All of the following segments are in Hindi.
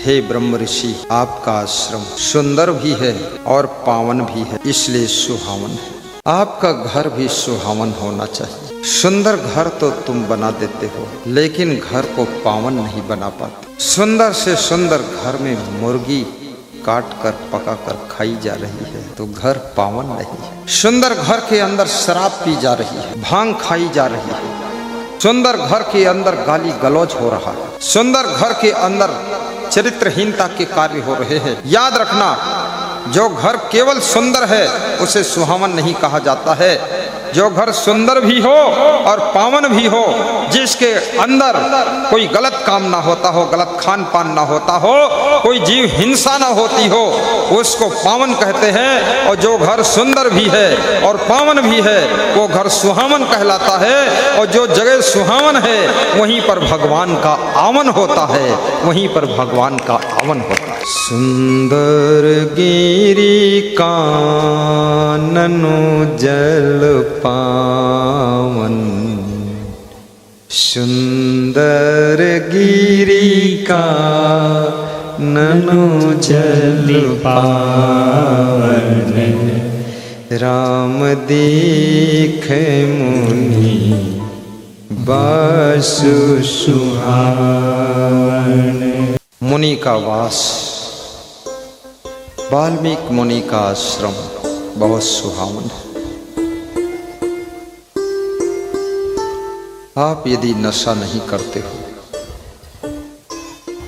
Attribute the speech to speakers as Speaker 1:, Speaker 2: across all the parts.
Speaker 1: हे ब्रह्म ऋषि, आपका आश्रम सुंदर भी है और पावन भी है, इसलिए सुहावन है। आपका घर भी सुहावन होना चाहिए। सुंदर घर तो तुम बना देते हो, लेकिन घर को पावन नहीं बना पाते। सुंदर से सुंदर घर में मुर्गी काट कर पका कर खाई जा रही है तो घर पावन नहीं है। सुंदर घर के अंदर शराब पी जा रही है, भांग खाई जा रही है। सुंदर घर के अंदर गाली गलौज हो रहा है। सुंदर घर के अंदर चरित्रहीनता के कार्य हो रहे हैं। याद रखना, जो घर केवल सुंदर है उसे सुहावन नहीं कहा जाता है। जो घर सुंदर भी हो और पावन भी हो, जिसके अंदर कोई गलत काम ना होता हो, गलत खान पान ना होता हो, कोई जीव हिंसा ना होती हो, उसको पावन कहते हैं। और जो घर सुंदर भी है और पावन भी है वो घर सुहावन कहलाता है। और जो जगह सुहावन है वहीं पर भगवान का आवन होता है, वहीं पर भगवान का आवन होता है। सुंदर गिरी काननो जल पावन, सुंदर गिरी काननो जल पावन, राम देखे मुनि बासु सुहावन। मुनि का वास, वाल्मीकि मुनि का आश्रम बहुत सुहावन है। आप यदि नशा नहीं करते हो,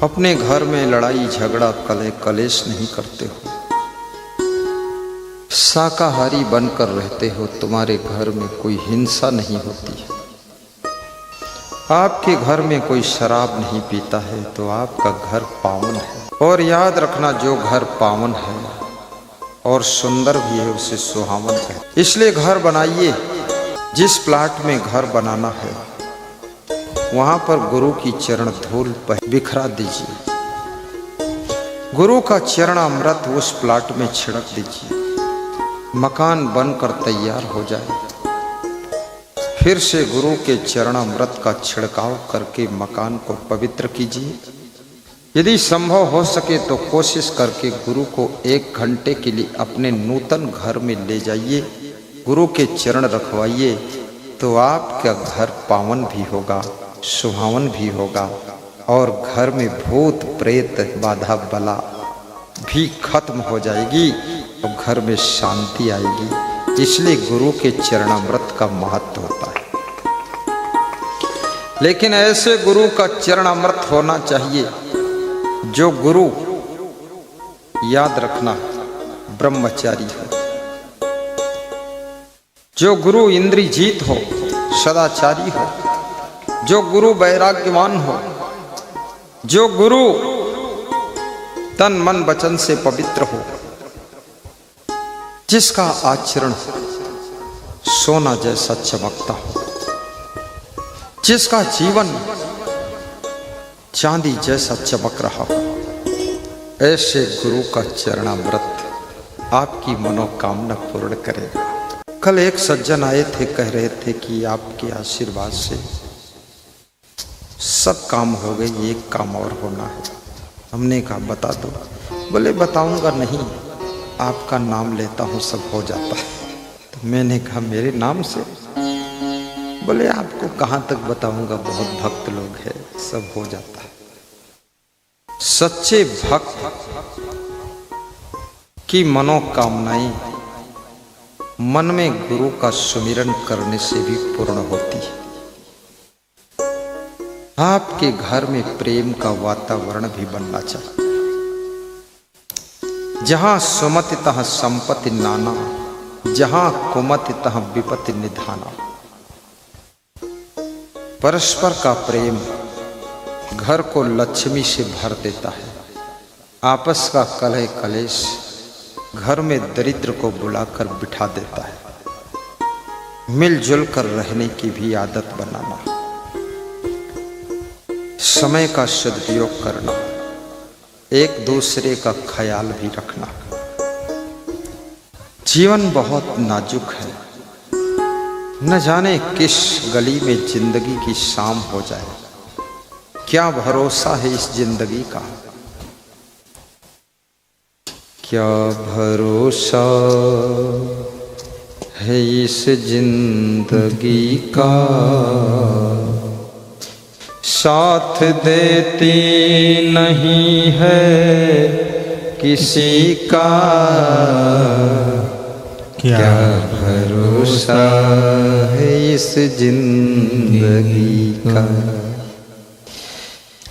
Speaker 1: अपने घर में लड़ाई झगड़ा कलेश नहीं करते हो, शाकाहारी बनकर रहते हो, तुम्हारे घर में कोई हिंसा नहीं होती है, आपके घर में कोई शराब नहीं पीता है, तो आपका घर पावन है। और याद रखना, जो घर पावन है और सुंदर भी है उसे सुहावन है। इसलिए घर बनाइए। जिस प्लाट में घर बनाना है वहां पर गुरु की चरण धूल बिखरा दीजिए। गुरु का चरण अमृत उस प्लाट में छिड़क दीजिए। मकान बनकर तैयार हो जाए, फिर से गुरु के चरण अमृत का छिड़काव करके मकान को पवित्र कीजिए। यदि संभव हो सके तो कोशिश करके गुरु को 1 घंटे के लिए अपने नूतन घर में ले जाइए, गुरु के चरण रखवाइए, तो आपका घर पावन भी होगा, सुहावन भी होगा और घर में भूत प्रेत बाधा बला भी खत्म हो जाएगी और घर में शांति आएगी। इसलिए गुरु के चरणामृत का महत्व होता है। लेकिन ऐसे गुरु का चरणामृत होना चाहिए जो गुरु, याद रखना, ब्रह्मचारी हो, जो गुरु इंद्रियजीत हो, सदाचारी हो, जो गुरु वैराग्यवान हो, जो गुरु तन मन वचन से पवित्र हो, जिसका आचरण सोना जैसा चमकता हो, जिसका जीवन चांदी जैसा चमक रहा हो, ऐसे गुरु का चरणामृत आपकी मनोकामना पूर्ण करेगा। कल एक सज्जन आए थे, कह रहे थे कि आपके आशीर्वाद से सब काम हो गए, एक काम और होना है। हमने कहा बता दो। बोले बताऊंगा नहीं, आपका नाम लेता हूँ सब हो जाता है। तो मैंने कहा मेरे नाम से? बोले आपको कहाँ तक बताऊंगा, बहुत भक्त लोग हैं, सब हो जाता है। सच्चे भक्त की मनोकामनाएं मन में गुरु का सुमिरन करने से भी पूर्ण होती है। आपके घर में प्रेम का वातावरण भी बनना चाहिए, जहां सुमति तहाँ संपत्ति नाना, जहां कुमति तहाँ विपत्ति निधाना। परस्पर का प्रेम घर को लक्ष्मी से भर देता है। आपस का कलह कलेश घर में दरिद्र को बुलाकर बिठा देता है। मिलजुल कर रहने की भी आदत बनाना, समय का सदुपयोग करना, एक दूसरे का ख्याल भी रखना। जीवन बहुत नाजुक है, न जाने किस गली में जिंदगी की शाम हो जाए। क्या भरोसा है इस जिंदगी का, क्या भरोसा है इस जिंदगी का, साथ देती नहीं है किसी का। क्या भरोसा है इस जिंदगी का,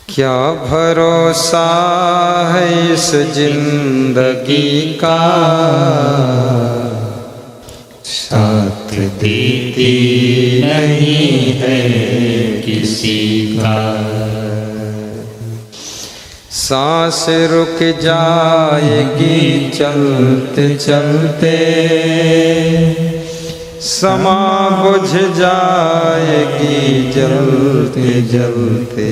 Speaker 1: क्या भरोसा है इस जिंदगी का,
Speaker 2: साथ देती नहीं है किसी का।
Speaker 1: सांस रुक जाएगी चलते चलते, समा बुझ जाएगी जलते जलते,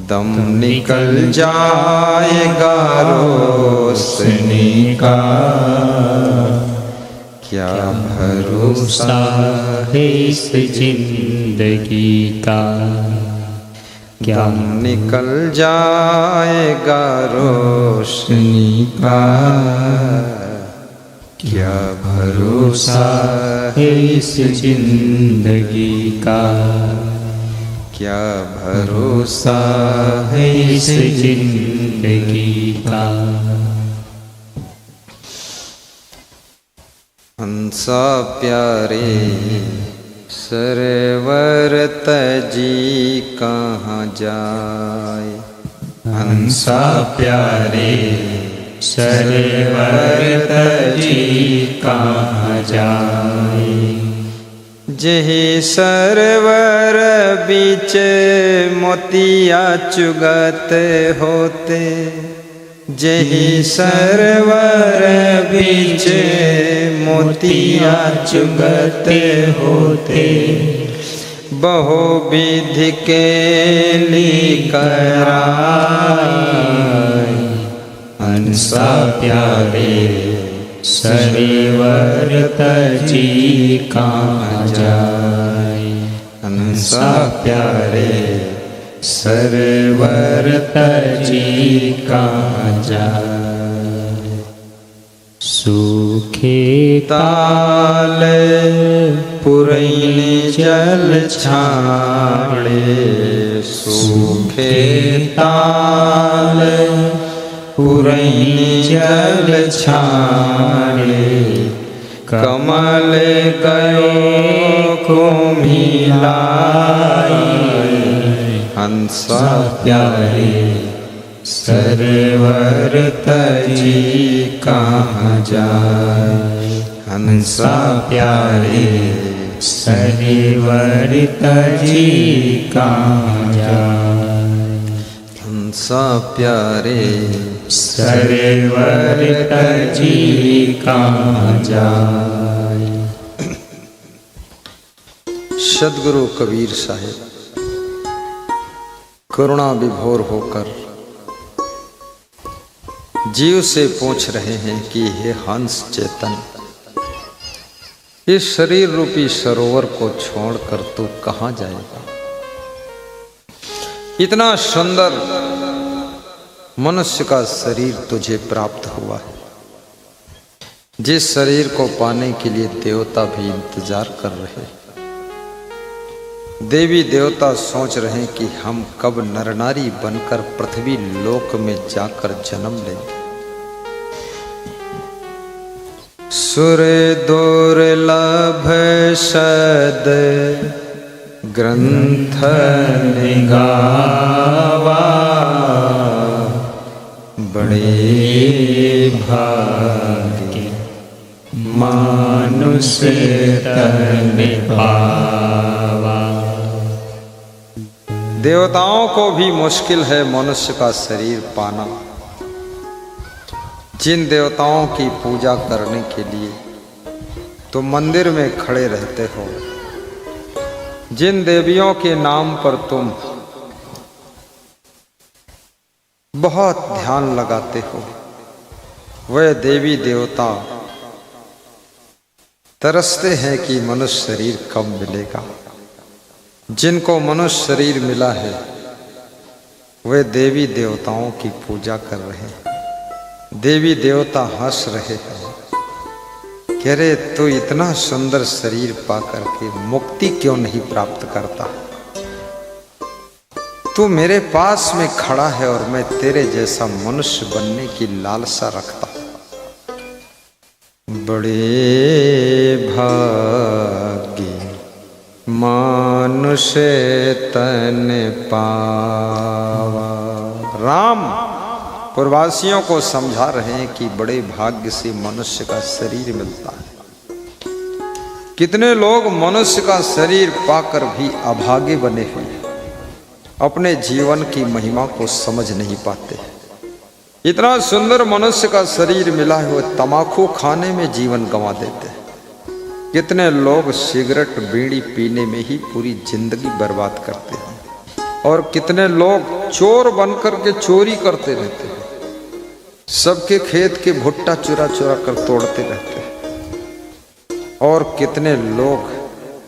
Speaker 1: दम निकल जाएगा रोशनी का। क्या भरोसा
Speaker 2: है इस जिंदगी का, क्या
Speaker 1: दम निकल जाएगा रोशनी का। क्या भरोसा
Speaker 2: है इस जिंदगी का,
Speaker 1: क्या भरोसा
Speaker 2: है इस जिंदगी का।
Speaker 1: हंसा प्यारे सरवर तजी कहाँ जाए,
Speaker 2: हंसा प्यारे सरवर तजी कहाँ जाए।
Speaker 1: जेहि सरवर बीच मोतिया चुगत होते, जेहि सरवर बीच मोतिया चुगते होते, बहुविधि के कराए।
Speaker 2: हंसा प्यारे सरवर तजी कहाँ जाए, हंसा प्यारे सरवर तजी कहाँ जाए। सूखे
Speaker 1: ताल पुरैने जल छाड़े, सूखे ताल पुरैने जल छाड़े, कमल गयो को मिलाए। हंसा
Speaker 2: प्यारे सरवर तजी कहाँ जाए, हंसा प्यारे सरवर तजी कहाँ जाए।
Speaker 1: हंसा प्यारे
Speaker 2: सरवर तजी कहाँ जाए।
Speaker 1: सद्गुरु कबीर साहिब करुणा विभोर होकर जीव से पूछ रहे हैं कि हे हंस चेतन, इस शरीर रूपी सरोवर को छोड़कर तू कहाँ जाएगा। इतना सुंदर मनुष्य का शरीर तुझे प्राप्त हुआ है, जिस शरीर को पाने के लिए देवता भी इंतजार कर रहे हैं। देवी देवता सोच रहे हैं कि हम कब नरनारी बनकर पृथ्वी लोक में जाकर जन्म लेंगे। सुर दुर्लभ सद ग्रंथ निगावा, बड़े भाग्य
Speaker 2: मानुष तन पावा।
Speaker 1: देवताओं को भी मुश्किल है मनुष्य का शरीर पाना। जिन देवताओं की पूजा करने के लिए तुम मंदिर में खड़े रहते हो, जिन देवियों के नाम पर तुम बहुत ध्यान लगाते हो, वह देवी देवता तरसते हैं कि मनुष्य शरीर कब मिलेगा। जिनको मनुष्य शरीर मिला है वे देवी देवताओं की पूजा कर रहे हैं। देवी देवता हंस रहे हैं। कह रहे तो इतना सुंदर शरीर पा करके मुक्ति क्यों नहीं प्राप्त करता? तू मेरे पास में खड़ा है और मैं तेरे जैसा मनुष्य बनने की लालसा रखता। बड़े भाग्य मानुष तन पावा। राम पूर्ववासियों को समझा रहे हैं कि बड़े भाग्य से मनुष्य का शरीर मिलता है। कितने लोग मनुष्य का शरीर पाकर भी अभागे बने हुए हैं, अपने जीवन की महिमा को समझ नहीं पाते। इतना सुंदर मनुष्य का शरीर मिला है, वो तमाकू खाने में जीवन गंवा देते हैं। कितने लोग सिगरेट बीड़ी पीने में ही पूरी जिंदगी बर्बाद करते हैं, और कितने लोग चोर बनकर के चोरी करते रहते हैं, सबके खेत के भुट्टा चुरा चुरा कर तोड़ते रहते हैं। और कितने लोग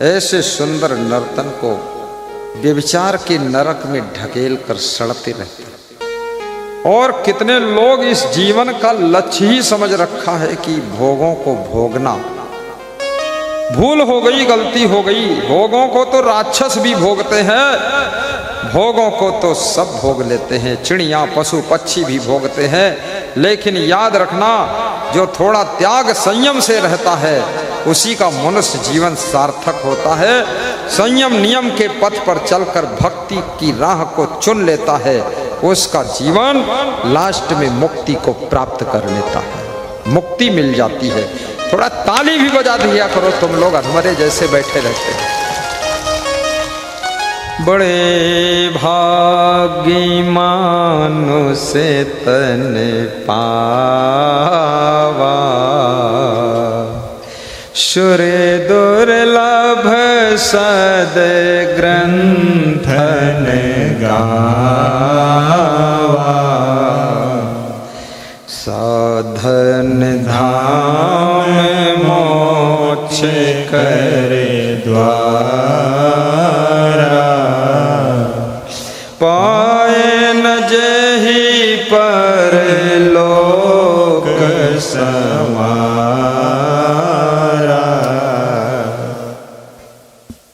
Speaker 1: ऐसे सुंदर नर्तन को व्यभिचार के नरक में ढकेल कर सड़ते रहते हैं। और कितने लोग इस जीवन का लक्ष्य ही समझ रखा है कि भोगों को भोगना। भूल हो गई, गलती हो गई। भोगों को तो राक्षस भी भोगते हैं, भोगों को तो सब भोग लेते हैं, चिड़िया पशु पक्षी भी भोगते हैं। लेकिन याद रखना, जो थोड़ा त्याग संयम से रहता है उसी का मनुष्य जीवन सार्थक होता है। संयम नियम के पथ पर चलकर भक्ति की राह को चुन लेता है, उसका जीवन लास्ट में मुक्ति को प्राप्त कर लेता है, मुक्ति मिल जाती है। थोड़ा ताली भी बजा दिया करो तुम लोग, हमारे जैसे बैठे रहते हैं। बड़े भाग्य मानुष तन पावा, सूर्य दुर्लभ सद ग्रंथन गावा, साधन धाम मोक्ष करे द्वारा, पाए न जेहि पर लोक समारा।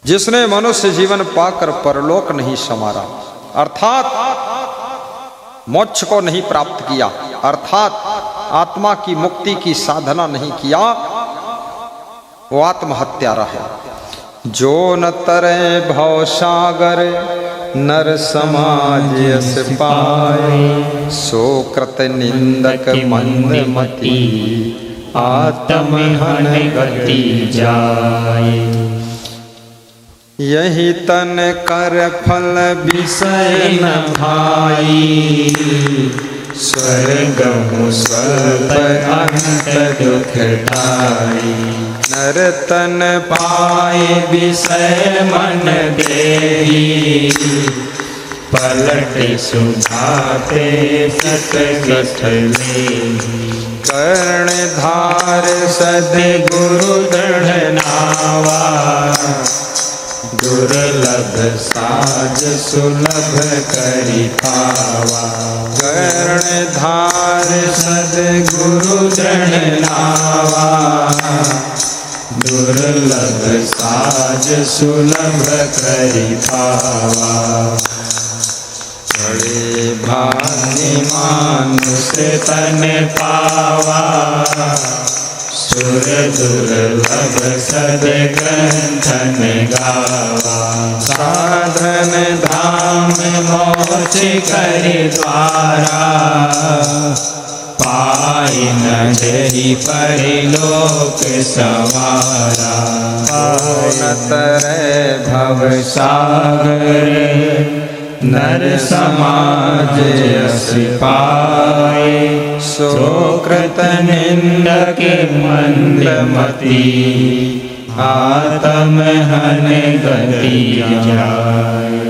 Speaker 1: जिसने मनुष्य जीवन पाकर परलोक नहीं समारा, अर्थात मोक्ष को नहीं प्राप्त किया, अर्थात आत्मा की मुक्ति की साधना नहीं किया, वो आत्महत्यारा है। जो न तरे भव सागर नर समाज यस पाए, सो कृत निंदक मंदमती
Speaker 2: आत्महन गति जाए।
Speaker 1: यही तन कर फल विषय न भाई,
Speaker 2: स्वर्ग स्वर्ग अंत दुखदाई।
Speaker 1: नर तन
Speaker 2: पाए विषय मन देही, पलट सुधाते सत गठले।
Speaker 1: कर्णधार
Speaker 2: सद्गुरु दृढ़ नावा, दुर्लभ साज सुलभ करि पावा।
Speaker 1: कर्णधार
Speaker 2: सद्गुरु दृढ़ नावा, दुर्लभ साज सुलभ करि पावा। बड़े भाग्य मानुष तन पावा, सुर दुर्लभ सद ग्रंथन गावा। साधन धाम मोक्ष करि द्वारा, पाई न जेहि परिलोक सवारा।
Speaker 1: न तरे
Speaker 2: भव सागर नर समाज यस पाए, सो कृत निंदक मंदमती आत्महन गति जाए।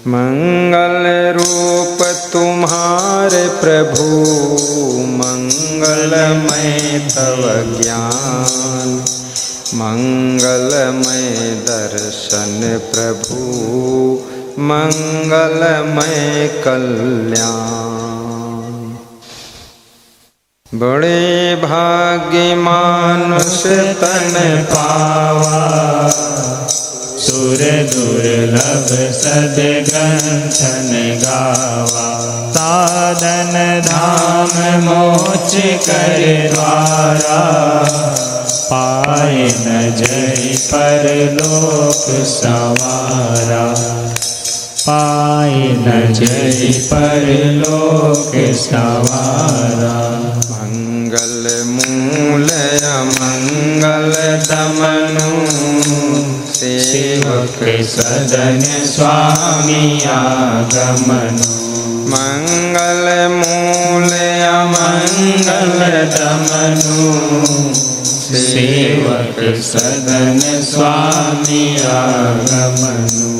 Speaker 1: मंगल रूप तुम्हारे प्रभु, मंगलमय तव ज्ञान, मंगलमय दर्शन प्रभु, मंगलमय कल्याण। बड़े भाग्य मानुष
Speaker 2: तन पावा, सुर दुर्लभ सदग्रंथन गावा। साधन धाम मोक्ष कर द्वारा, पाए न जय परलोक संवारा। पाए न जय परलोक संवारा।
Speaker 1: मंगल मूल अमंगल दमनु,
Speaker 2: सेवक सदन स्वामी आगमनु।
Speaker 1: मंगल मूल
Speaker 2: अमंगल दमनु, सेवक सदन स्वामी आगमनु।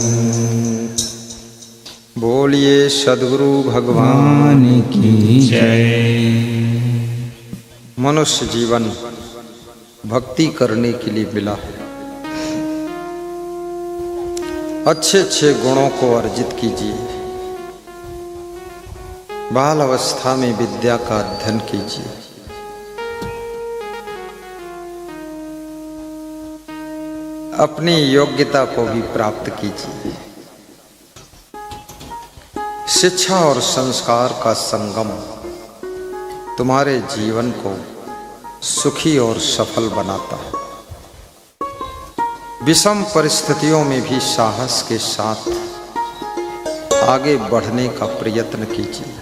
Speaker 1: बोलिए सद्गुरु भगवान
Speaker 2: की जय।
Speaker 1: मनुष्य जीवन भक्ति करने के लिए मिला है। अच्छे अच्छे गुणों को अर्जित कीजिए। बाल अवस्था में विद्या का अध्ययन कीजिए। अपनी योग्यता को भी प्राप्त कीजिए। शिक्षा और संस्कार का संगम तुम्हारे जीवन को सुखी और सफल बनाता है। विषम परिस्थितियों में भी साहस के साथ आगे बढ़ने का प्रयत्न कीजिए।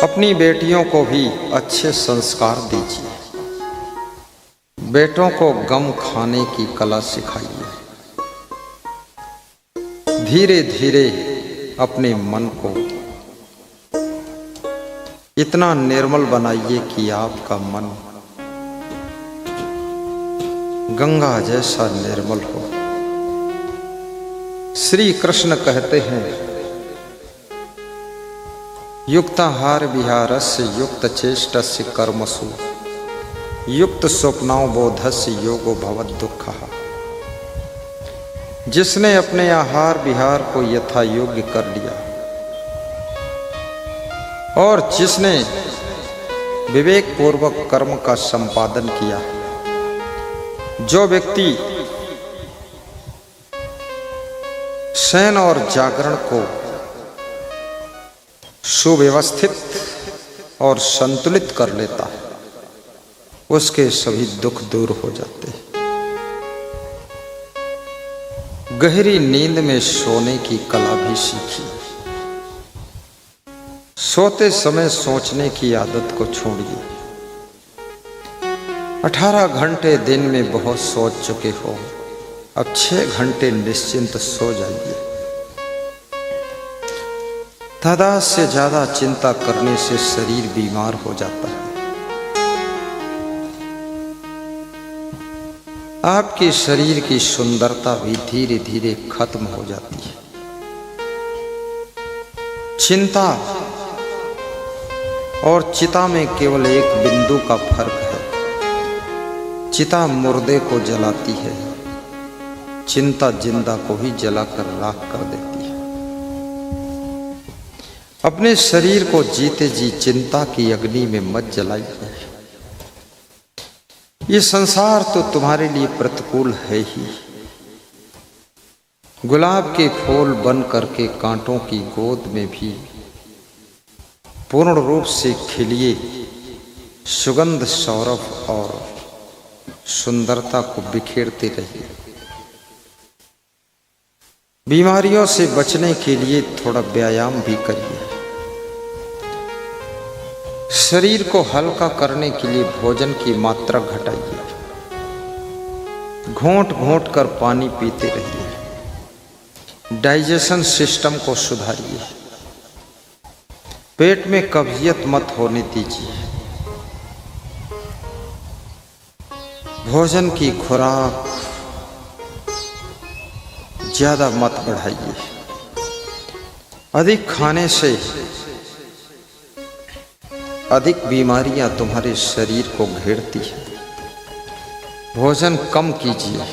Speaker 1: अपनी बेटियों को भी अच्छे संस्कार दीजिए। बेटों को गम खाने की कला सिखाइए। धीरे धीरे अपने मन को इतना निर्मल बनाइए कि आपका मन गंगा जैसा निर्मल हो। श्री कृष्ण कहते हैं, युक्ताहार विहारस्य युक्त चेष्टस्य कर्मसु, युक्त स्वप्नावबोधस्य योगो भवद दुःखः। जिसने अपने आहार विहार को यथा योग्य कर लिया और जिसने विवेक पूर्वक कर्म का संपादन किया, जो व्यक्ति शयन और जागरण को सुव्यवस्थित और संतुलित कर लेता है, उसके सभी दुख दूर हो जाते हैं। गहरी नींद में सोने की कला भी सीखी। सोते समय सोचने की आदत को छोड़िए। 18 घंटे दिन में बहुत सोच चुके हो, अब 6 घंटे निश्चिंत सो जाइए। तादाद से ज्यादा चिंता करने से शरीर बीमार हो जाता है। आपके शरीर की सुंदरता भी धीरे धीरे खत्म हो जाती है। चिंता और चिता में केवल एक बिंदु का फर्क है। चिता मुर्दे को जलाती है, चिंता जिंदा को ही जलाकर राख कर देती है। अपने शरीर को जीते जी चिंता की अग्नि में मत जलाइए। ये संसार तो तुम्हारे लिए प्रतिकूल है ही। गुलाब के फूल बन करके कांटों की गोद में भी पूर्ण रूप से खिलिए सुगंध, सौरभ और सुंदरता को बिखेरते रहिए। बीमारियों से बचने के लिए थोड़ा व्यायाम भी करिए। शरीर को हल्का करने के लिए भोजन की मात्रा घटाइए। घोंट घोंट कर पानी पीते रहिए। डाइजेशन सिस्टम को सुधारिए। पेट में कब्जियत मत होने दीजिए। भोजन की खुराक ज्यादा मत बढ़ाइए। अधिक खाने से अधिक बीमारियां तुम्हारे शरीर को घेरती है। भोजन कम कीजिए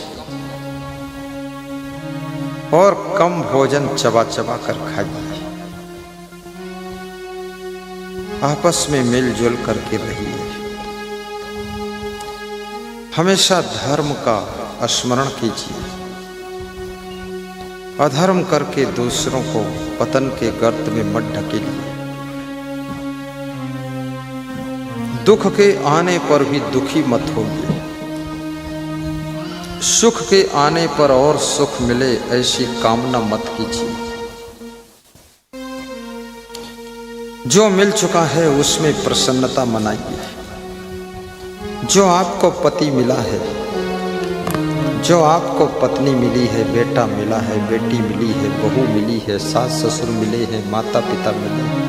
Speaker 1: और कम भोजन चबा चबा कर खाइए। आपस में मिलजुल करके रहिए। हमेशा धर्म का स्मरण कीजिए। अधर्म करके दूसरों को पतन के गर्त में मत ढकेलिए। दुख के आने पर भी दुखी मत होइए। सुख के आने पर और सुख मिले ऐसी कामना मत कीजिए। जो मिल चुका है उसमें प्रसन्नता मनाइए। जो आपको पति मिला है, जो आपको पत्नी मिली है, बेटा मिला है, बेटी मिली है, बहू मिली है, सास ससुर मिले हैं, माता पिता मिले हैं,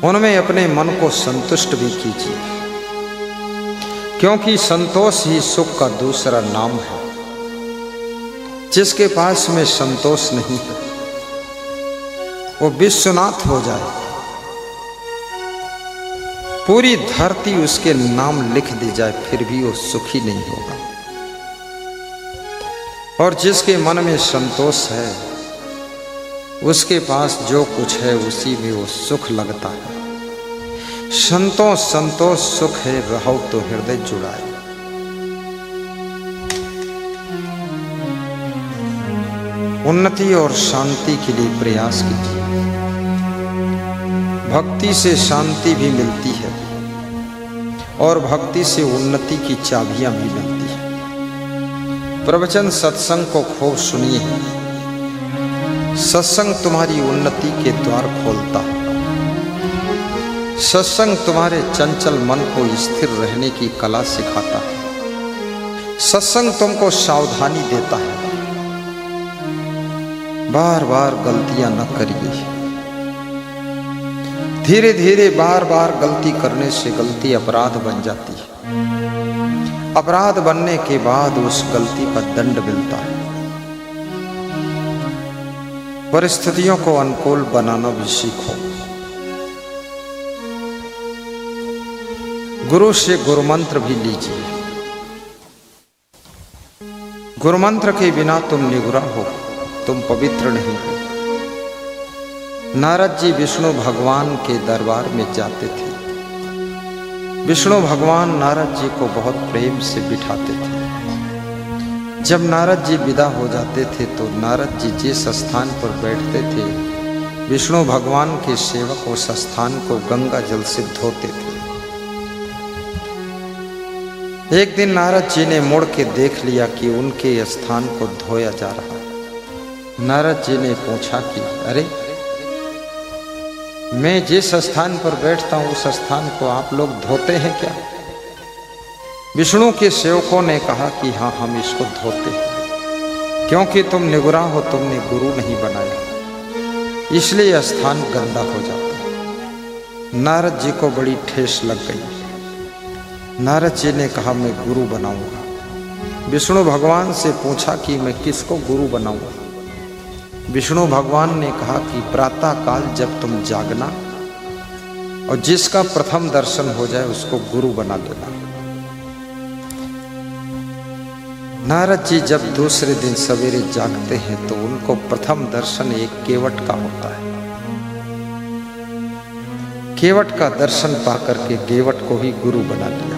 Speaker 1: उनमें अपने मन को संतुष्ट भी कीजिए, क्योंकि संतोष ही सुख का दूसरा नाम है। जिसके पास में संतोष नहीं है वो विश्वनाथ हो जाए, पूरी धरती उसके नाम लिख दी जाए, फिर भी वो सुखी नहीं होगा। और जिसके मन में संतोष है उसके पास जो कुछ है उसी में वो सुख लगता है। संतोष संतोष सुख है, रहो तो हृदय जुड़ाए। उन्नति और शांति के लिए प्रयास कीजिए। भक्ति से शांति भी मिलती है और भक्ति से उन्नति की चाबियां भी मिलती है। प्रवचन सत्संग को खूब सुनिए। सत्संग तुम्हारी उन्नति के द्वार खोलता है। सत्संग तुम्हारे चंचल मन को स्थिर रहने की कला सिखाता है। सत्संग तुमको सावधानी देता है। बार बार गलतियां न करिए। धीरे धीरे बार बार गलती करने से गलती अपराध बन जाती है। अपराध बनने के बाद उस गलती का दंड मिलता है। परिस्थितियों को अनुकूल बनाना भी सीखो। गुरु से गुरु मंत्र भी लीजिए। गुरु मंत्र के बिना तुम निगुरा हो, तुम पवित्र नहीं हो। नारद जी विष्णु भगवान के दरबार में जाते थे। विष्णु भगवान नारद जी को बहुत प्रेम से बिठाते थे। जब नारद जी विदा हो जाते थे तो नारद जी जिस स्थान पर बैठते थे, विष्णु भगवान के सेवक उस स्थान को गंगा जल से धोते थे। एक दिन नारद जी ने मुड़ के देख लिया कि उनके स्थान को धोया जा रहा है। नारद जी ने पूछा कि अरे, मैं जिस स्थान पर बैठता हूं उस स्थान को आप लोग धोते हैं क्या? विष्णु के सेवकों ने कहा कि हाँ, हम इसको धोते हैं, क्योंकि तुम निगुरा हो, तुमने गुरु नहीं बनाया, इसलिए स्थान गंदा हो जाता है। नारद जी को बड़ी ठेस लग गई। नारद जी ने कहा मैं गुरु बनाऊंगा। विष्णु भगवान से पूछा कि मैं किसको गुरु बनाऊंगा? विष्णु भगवान ने कहा कि प्रातः काल जब तुम जागना और जिसका प्रथम दर्शन हो जाए उसको गुरु बना देना। नारद जी जब दूसरे दिन सवेरे जागते हैं तो उनको प्रथम दर्शन एक केवट का होता है। केवट का दर्शन पाकर के केवट को ही गुरु बना लिया।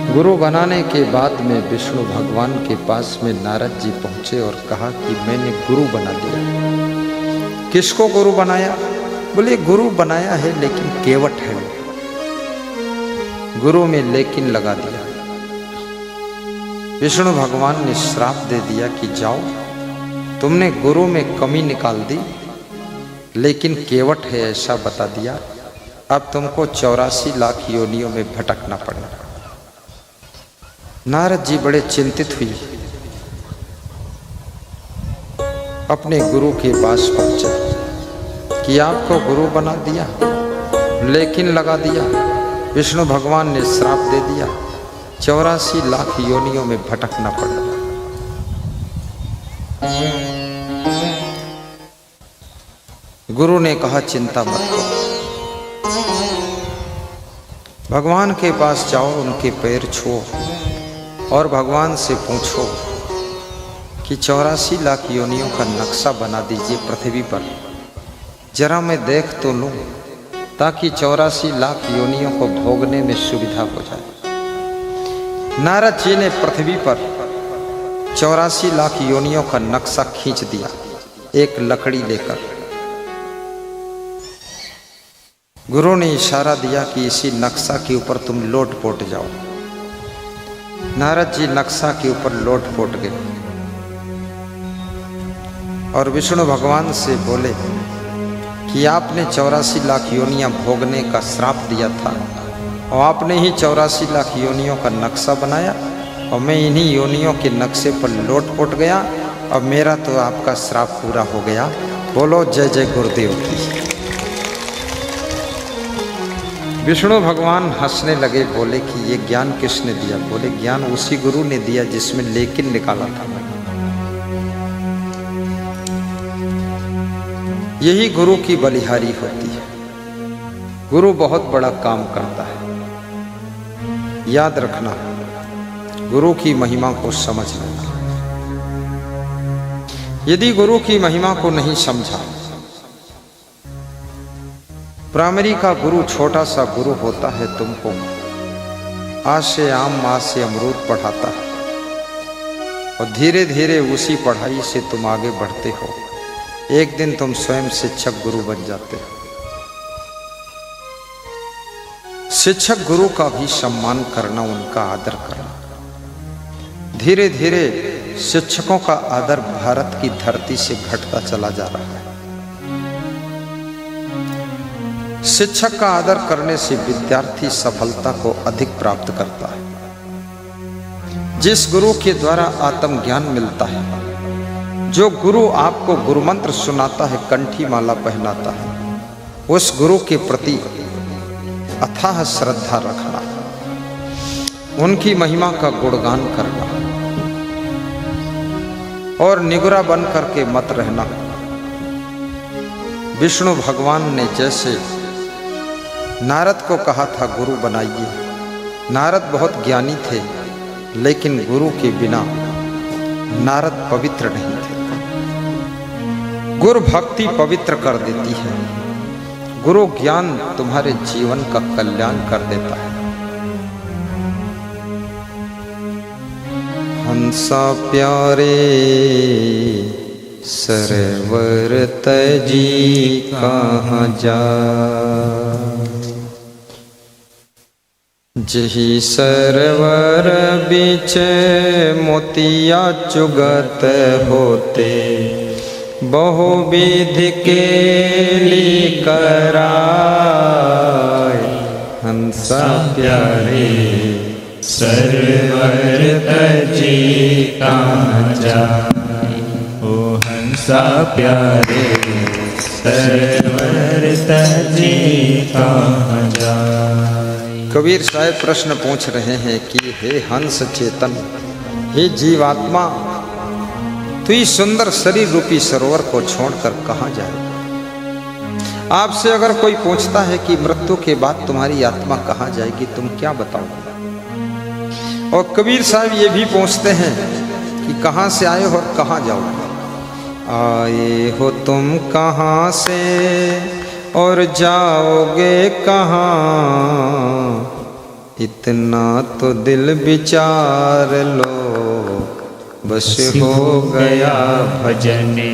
Speaker 1: गुरु बनाने के बाद में विष्णु भगवान के पास में नारद जी पहुंचे और कहा कि मैंने गुरु बना दिया। किसको गुरु बनाया? बोले गुरु बनाया है लेकिन केवट है। गुरु में लेकिन लगा दिया। विष्णु भगवान ने श्राप दे दिया कि जाओ, तुमने गुरु में कमी निकाल दी, लेकिन केवट है ऐसा बता दिया। अब तुमको 84 लाख योनियों में भटकना पड़ेगा। नारद जी बड़े चिंतित हुए। अपने गुरु के पास पहुंचे कि आपको गुरु बना दिया, लेकिन लगा दिया। विष्णु भगवान ने श्राप दे दिया, 84 लाख योनियों में भटकना पड़ा। गुरु ने कहा चिंता मत करो, भगवान के पास जाओ, उनके पैर छुओ और भगवान से पूछो कि 84 लाख योनियों का नक्शा बना दीजिए पृथ्वी पर, जरा मैं देख तो लूं, ताकि 84 लाख योनियों को भोगने में सुविधा हो जाए। नारद जी ने पृथ्वी पर 84 लाख योनियों का नक्शा खींच दिया एक लकड़ी लेकर। गुरु ने इशारा दिया कि इसी नक्शा के ऊपर तुम लोट पोट जाओ। नारद जी नक्शा के ऊपर लोट पोट गए और विष्णु भगवान से बोले कि आपने 84 लाख योनियां भोगने का श्राप दिया था और आपने ही 84 लाख योनियों का नक्शा बनाया और मैं इन्हीं योनियों के नक्शे पर लोट पोट गया और मेरा तो आपका श्राप पूरा हो गया। बोलो जय जय गुरुदेव की। विष्णु भगवान हंसने लगे, बोले कि ये ज्ञान किसने दिया? बोले ज्ञान उसी गुरु ने दिया जिसमें लेकिन निकाला था। यही गुरु की बलिहारी होती है। गुरु बहुत बड़ा काम करता है। याद रखना, गुरु की महिमा को समझ लेना। यदि गुरु की महिमा को नहीं समझा, प्राइमरी का गुरु छोटा सा गुरु होता है, तुमको आज से आम माँ से अमरूद पढ़ाता है और धीरे धीरे उसी पढ़ाई से तुम आगे बढ़ते हो। एक दिन तुम स्वयं शिक्षक गुरु बन जाते हो। शिक्षक गुरु का भी सम्मान करना, उनका आदर करना। धीरे धीरे शिक्षकों का आदर भारत की धरती से घटता चला जा रहा है। शिक्षक का आदर करने से विद्यार्थी सफलता को अधिक प्राप्त करता है। जिस गुरु के द्वारा आत्मज्ञान मिलता है, जो गुरु आपको गुरु मंत्र सुनाता है, कंठी माला पहनाता है, उस गुरु के प्रति अथाह श्रद्धा रखना, उनकी महिमा का गुणगान करना और निगुरा बन करके मत रहना। विष्णु भगवान ने जैसे नारद को कहा था गुरु बनाइए, नारद बहुत ज्ञानी थे, लेकिन गुरु के बिना नारद पवित्र नहीं थे। गुरु भक्ति पवित्र कर देती है। गुरु ज्ञान तुम्हारे जीवन का कल्याण कर देता है। हंसा प्यारे सरवर तजी कहाँ जा, जही सरवर बीच मोतिया चुगत होते, बहुविधि केली कराय। हंसा प्यारे
Speaker 2: सरवर तजी कहाँ जाय, ओ हंसा प्यारे सरवर तजी कहाँ जाय।
Speaker 1: कबीर साहब प्रश्न पूछ रहे हैं कि हे हंस चेतन, हे जीवात्मा, तू इस सुंदर शरीर रूपी सरोवर को छोड़कर कहाँ जाए? आपसे अगर कोई पूछता है कि मृत्यु के बाद तुम्हारी आत्मा कहाँ जाएगी, तुम क्या बताओगे? और कबीर साहब ये भी पूछते हैं कि कहाँ से आए हो और कहाँ जाओगे? आए हो तुम कहाँ से और जाओगे कहाँ, इतना तो दिल विचार लो, बस हो गया भजने।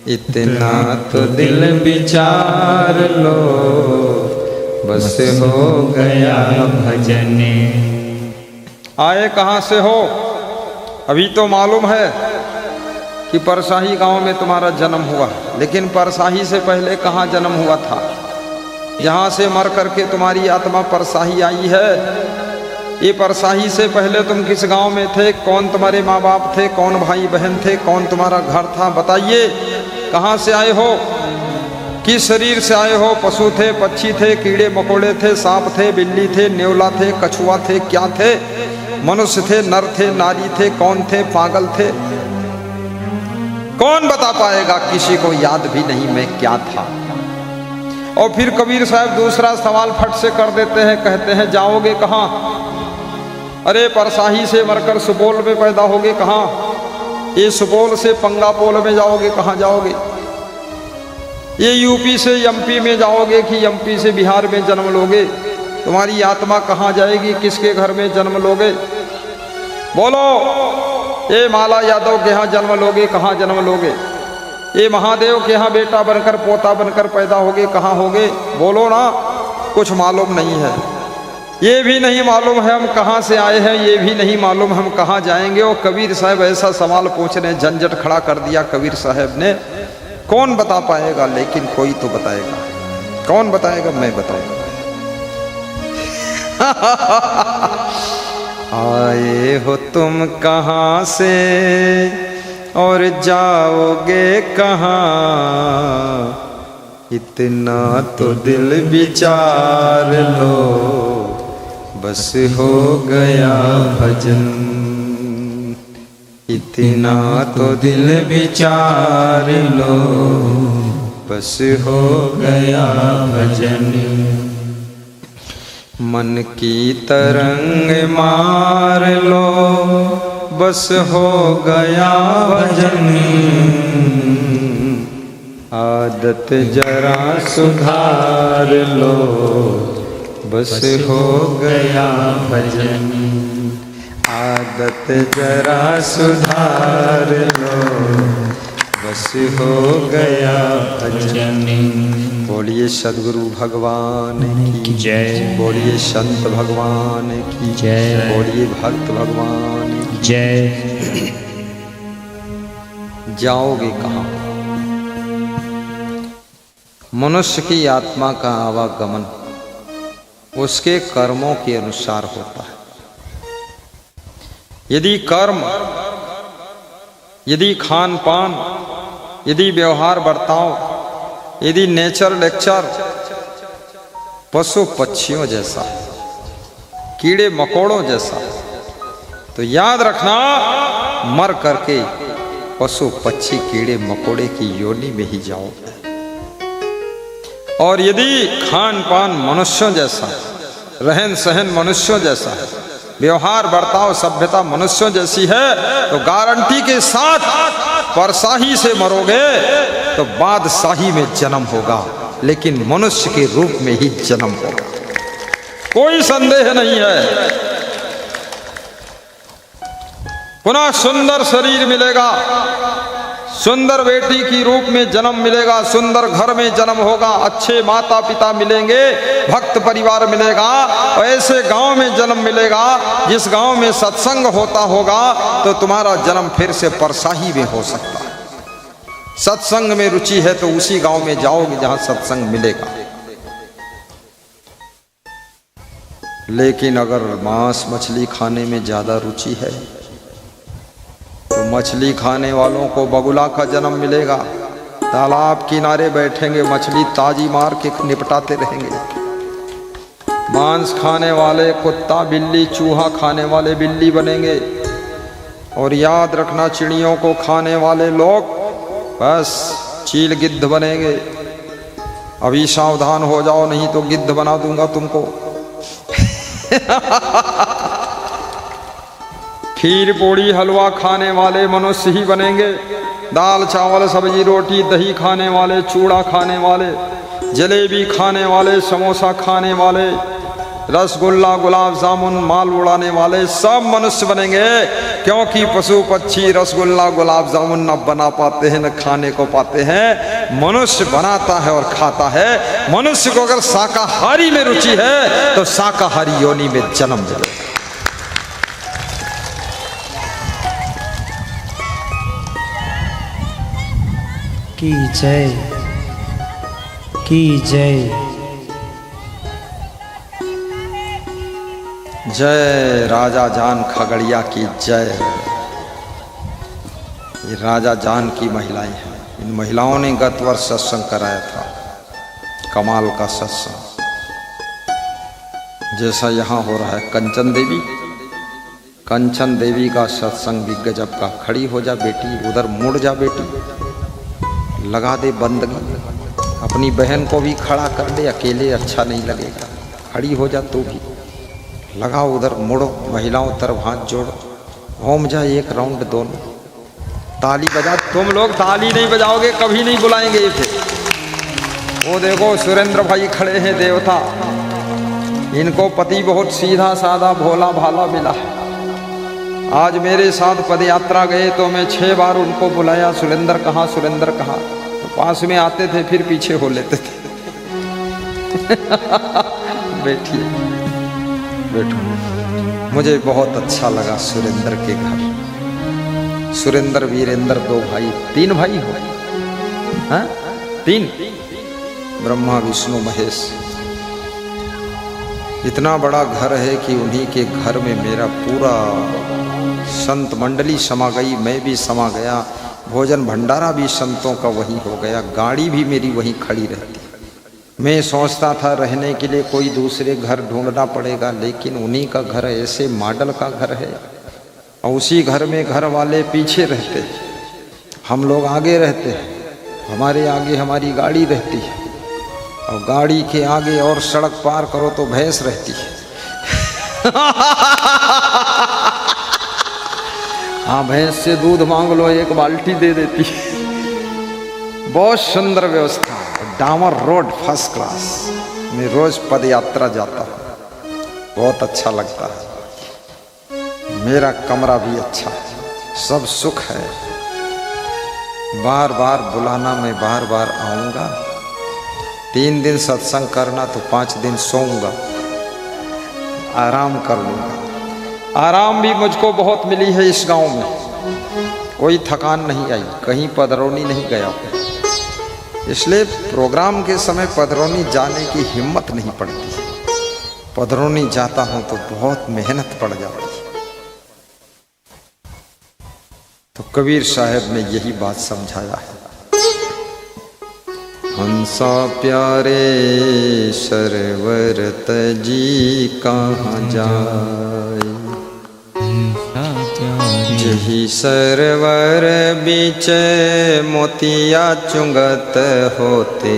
Speaker 1: इतना तो दिल विचार लो, बस हो गया भजने। आए कहाँ से हो? अभी तो मालूम है कि परसाही गांव में तुम्हारा जन्म हुआ, लेकिन परसाही से पहले कहाँ जन्म हुआ था? यहाँ से मर करके तुम्हारी आत्मा परसाही आई है। ये परसाही से पहले तुम किस गांव में थे? कौन तुम्हारे माँ बाप थे? कौन भाई बहन थे? कौन तुम्हारा घर था? बताइए, कहाँ से आए हो? किस शरीर से आए हो? पशु थे, पक्षी थे, कीड़े मकोड़े थे, सांप थे, बिल्ली थे, नेवला थे, कछुआ थे, क्या थे? मनुष्य थे, नर थे, नारी थे, कौन थे? पागल थे? कौन बता पाएगा? किसी को याद भी नहीं मैं क्या था। और फिर कबीर साहब दूसरा सवाल फट से कर देते हैं, कहते हैं जाओगे कहाँ? अरे परसाही से मरकर सुपौल में पैदा होगे कहाँ? ये सुपौल से पंगापोल में जाओगे, कहाँ जाओगे? ये यूपी से एमपी में जाओगे कि एमपी से बिहार में जन्म लोगे? तुम्हारी आत्मा कहाँ जाएगी? किसके घर में जन्म लोगे? बोलो। ये माला यादव के यहाँ जन्म लोगे, कहाँ जन्म लोगे? ये महादेव के यहाँ बेटा बनकर पोता बनकर पैदा होगे, कहाँ होगे? बोलो ना। कुछ मालूम नहीं है। ये भी नहीं मालूम है हम कहाँ से आए हैं, ये भी नहीं मालूम हम कहाँ जाएंगे। और कबीर साहब ऐसा सवाल पूछ रहे, झंझट खड़ा कर दिया कबीर साहब ने। कौन बता पाएगा? लेकिन कोई तो बताएगा। कौन बताएगा? मैं बताऊंगा। आए हो तुम कहाँ से और जाओगे कहाँ, इतना तो दिल विचार लो, बस हो गया भजन। इतना तो दिल विचार लो, बस हो गया भजन। मन की तरंग मार लो, बस हो गया भजन। आदत जरा सुधार लो, बस हो गया भजन। आदत जरा सुधार लो, बस हो गया भजन। बोलिए सद्गुरु भगवान की
Speaker 2: जय।
Speaker 1: बोलिए संत भगवान की
Speaker 2: जय।
Speaker 1: बोलिए भक्त भगवान की
Speaker 2: जय।
Speaker 1: जाओगे कहाँ? मनुष्य की आत्मा का आवागमन उसके कर्मों के अनुसार होता है। यदि कर्म, यदि खान पान, यदि व्यवहार बर्ताव, यदि नेचर लेक्चर पशु पक्षियों जैसा, कीड़े मकोड़ों जैसा, तो याद रखना मर करके पशु पक्षी कीड़े मकोड़े की योनि में ही जाओगे। और यदि खान पान मनुष्यों जैसा, रहन सहन मनुष्यों जैसा है, व्यवहार बर्ताव सभ्यता मनुष्यों जैसी है, तो गारंटी के साथ परसाही से मरोगे तो बादशाही में जन्म होगा, लेकिन मनुष्य के रूप में ही जन्म होगा, कोई संदेह नहीं है। पुनः सुंदर शरीर मिलेगा, सुंदर बेटी की रूप में जन्म मिलेगा, सुंदर घर में जन्म होगा, अच्छे माता पिता मिलेंगे, भक्त परिवार मिलेगा, और ऐसे गांव में जन्म मिलेगा जिस गांव में सत्संग होता होगा, तो तुम्हारा जन्म फिर से परसाही में हो सकता है। सत्संग में रुचि है तो उसी गांव में जाओगे जहां सत्संग मिलेगा। लेकिन अगर मांस मछली खाने में ज्यादा रुचि है तो मछली खाने वालों को बगुला का जन्म मिलेगा, तालाब किनारे बैठेंगे, मछली ताजी मार के निपटाते रहेंगे। मांस खाने वाले कुत्ता बिल्ली चूहा खाने वाले बिल्ली बनेंगे। और याद रखना, चिड़ियों को खाने वाले लोग बस चील गिद्ध बनेंगे। अभी सावधान हो जाओ, नहीं तो गिद्ध बना दूंगा तुमको। खीर पूड़ी हलवा खाने वाले मनुष्य ही बनेंगे। दाल चावल सब्जी रोटी दही खाने वाले, चूड़ा खाने वाले, जलेबी खाने वाले, समोसा खाने वाले, रसगुल्ला गुलाब जामुन माल उड़ाने वाले सब मनुष्य बनेंगे। क्योंकि पशु पक्षी रसगुल्ला गुलाब जामुन न बना पाते हैं, न खाने को पाते हैं। मनुष्य बनाता है और खाता है। मनुष्य को अगर शाकाहारी में रुचि है तो शाकाहारी योनि में जन्म मिलेगा।
Speaker 2: की जय, की जय।
Speaker 1: जय राजा जान खगड़िया की जय। ये राजा जान की महिलाएं हैं। इन महिलाओं ने गत वर्ष सत्संग कराया था, कमाल का सत्संग जैसा यहाँ हो रहा है। कंचन देवी का सत्संग भी गजब का। खड़ी हो जा बेटी, उधर मुड़ जा बेटी, लगा दे बंदगी। अपनी बहन को भी खड़ा कर दे, अकेले अच्छा नहीं लगेगा। खड़ी हो जा तू भी, लगा उधर, मुड़ो, महिलाओं तरफ हाथ जोड़ो, घूम जा एक राउंड दोनों, ताली बजा। तुम लोग ताली नहीं बजाओगे कभी नहीं बुलाएंगे ये फिर। वो देखो सुरेंद्र भाई खड़े हैं देवता, इनको पति बहुत सीधा साधा भोला भाला मिला। आज मेरे साथ पद यात्रा गए तो मैं 6 बार उनको बुलाया, सुरेंद्र कहाँ सुरेंद्र कहाँ, तो पास में आते थे फिर पीछे हो लेते थे। बैठिए बैठो। मुझे बहुत अच्छा लगा सुरेंद्र के घर। सुरेंद्र वीरेंद्र 2 भाई, 3 भाई हो, हाँ 3, ब्रह्मा विष्णु महेश। इतना बड़ा घर है कि उन्हीं के घर में मेरा पूरा संत मंडली समा गई, मैं भी समा गया, भोजन भंडारा भी संतों का वही हो गया, गाड़ी भी मेरी वहीं खड़ी रहती। मैं सोचता था रहने के लिए कोई दूसरे घर ढूंढना पड़ेगा, लेकिन उन्हीं का घर ऐसे मॉडल का घर है, और उसी घर में घर वाले पीछे रहते हैं, हम लोग आगे रहते हैं, हमारे आगे हमारी गाड़ी रहती है, और गाड़ी के आगे और सड़क पार करो तो भैंस रहती है। हाँ, भैंस से दूध मांग लो 1 बाल्टी दे देती है। बहुत सुंदर व्यवस्था, डामर रोड फर्स्ट क्लास। मैं रोज पद यात्रा जाता हूँ, बहुत अच्छा लगता है। मेरा कमरा भी अच्छा है, सब सुख है। बार बार बुलाना, मैं बार बार आऊँगा। 3 दिन सत्संग करना तो 5 दिन सोऊंगा, आराम कर लूँगा। आराम भी मुझको बहुत मिली है इस गांव में, कोई थकान नहीं आई, कहीं पधरौनी नहीं गया, इसलिए प्रोग्राम के समय पधरौनी जाने की हिम्मत नहीं पड़ती है। पधरौनी जाता हूँ तो बहुत मेहनत पड़ जाती है। तो कबीर साहब ने यही बात समझाया है, हंसा प्यारे सरवर तजी कहाँ जाए, जही सरवर बीच मोतिया चुंगत होते,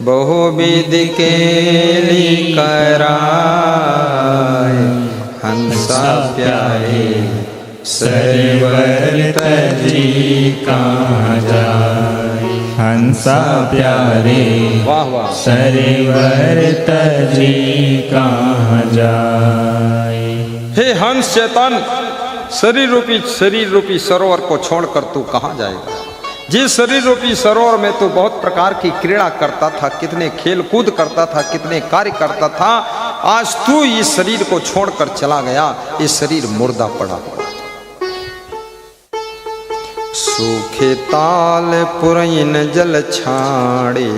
Speaker 1: बहुविध केली कराए, हंसा प्यारे
Speaker 3: सरवर तजी कहाँ जाए, हंसा प्यारे
Speaker 1: वाह वाह
Speaker 3: सरवर तजी कहाँ जाए।
Speaker 1: हे हंस चेतन, शरीर रूपी सरोवर को छोड़कर तू कहाँ जाएगा। जिस शरीर रूपी सरोवर में तू बहुत प्रकार की क्रीड़ा करता था, कितने खेल कूद करता था, कितने कार्य करता था, आज तू इस शरीर को छोड़कर चला गया, ये शरीर मुर्दा पड़ा। सूखे ताल पुरैन जल छाड़े,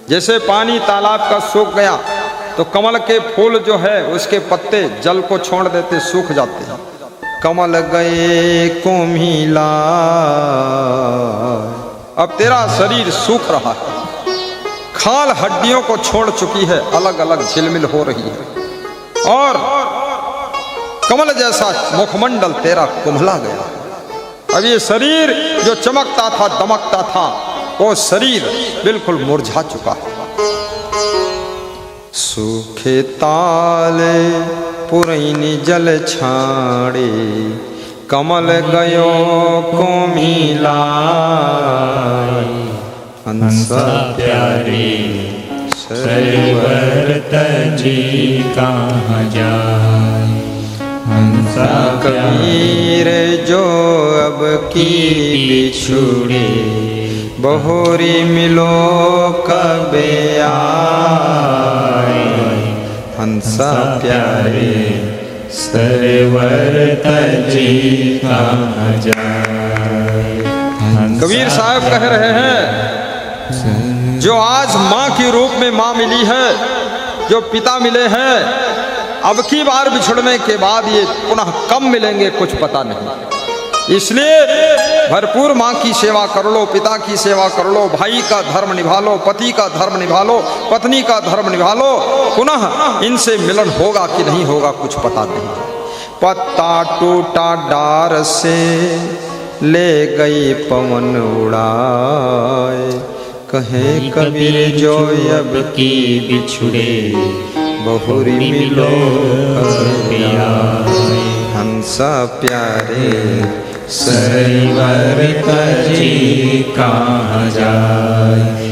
Speaker 1: जैसे पानी तालाब का सूख गया तो कमल के फूल जो है उसके पत्ते जल को छोड़ देते, सूख जाते हैं। कमल गए कोमिला, अब तेरा शरीर सूख रहा है, खाल हड्डियों को छोड़ चुकी है, अलग अलग झिलमिल हो रही है, और कमल जैसा मुखमंडल तेरा कुम्हला गया। अब ये शरीर जो चमकता था दमकता था, वो शरीर बिल्कुल मुरझा चुका है। सूखे ताले पुरैनी जल छाड़े, कमल गयो कोमिला,
Speaker 3: हंसा प्यारे सरवर तजी कहाँ जाए, हंसा
Speaker 1: कबीर जो अब की बिछुड़े, बहुरी मिलो कबे आए, हंसा प्यारे
Speaker 3: सरवर तजी कहाँ जाए।
Speaker 1: कबीर साहब कह रहे हैं, जो आज माँ के रूप में माँ मिली है, जो पिता मिले हैं, अब की बार बिछड़ने के बाद ये पुनः कब मिलेंगे कुछ पता नहीं। इसलिए भरपूर माँ की सेवा कर लो, पिता की सेवा कर लो, भाई का धर्म निभा लो, पति का धर्म निभा लो, पत्नी का धर्म निभा लो। पुनः इनसे मिलन होगा कि नहीं होगा कुछ पता नहीं। पत्ता टूटा डार से ले गई पवन उड़ाए, कहे कबीर जो अब
Speaker 3: की बिछुड़े,
Speaker 1: बहुरी मिलो
Speaker 3: कबे आए,
Speaker 1: हंसा प्यारे
Speaker 3: सरवर तजी कहाँ जाए।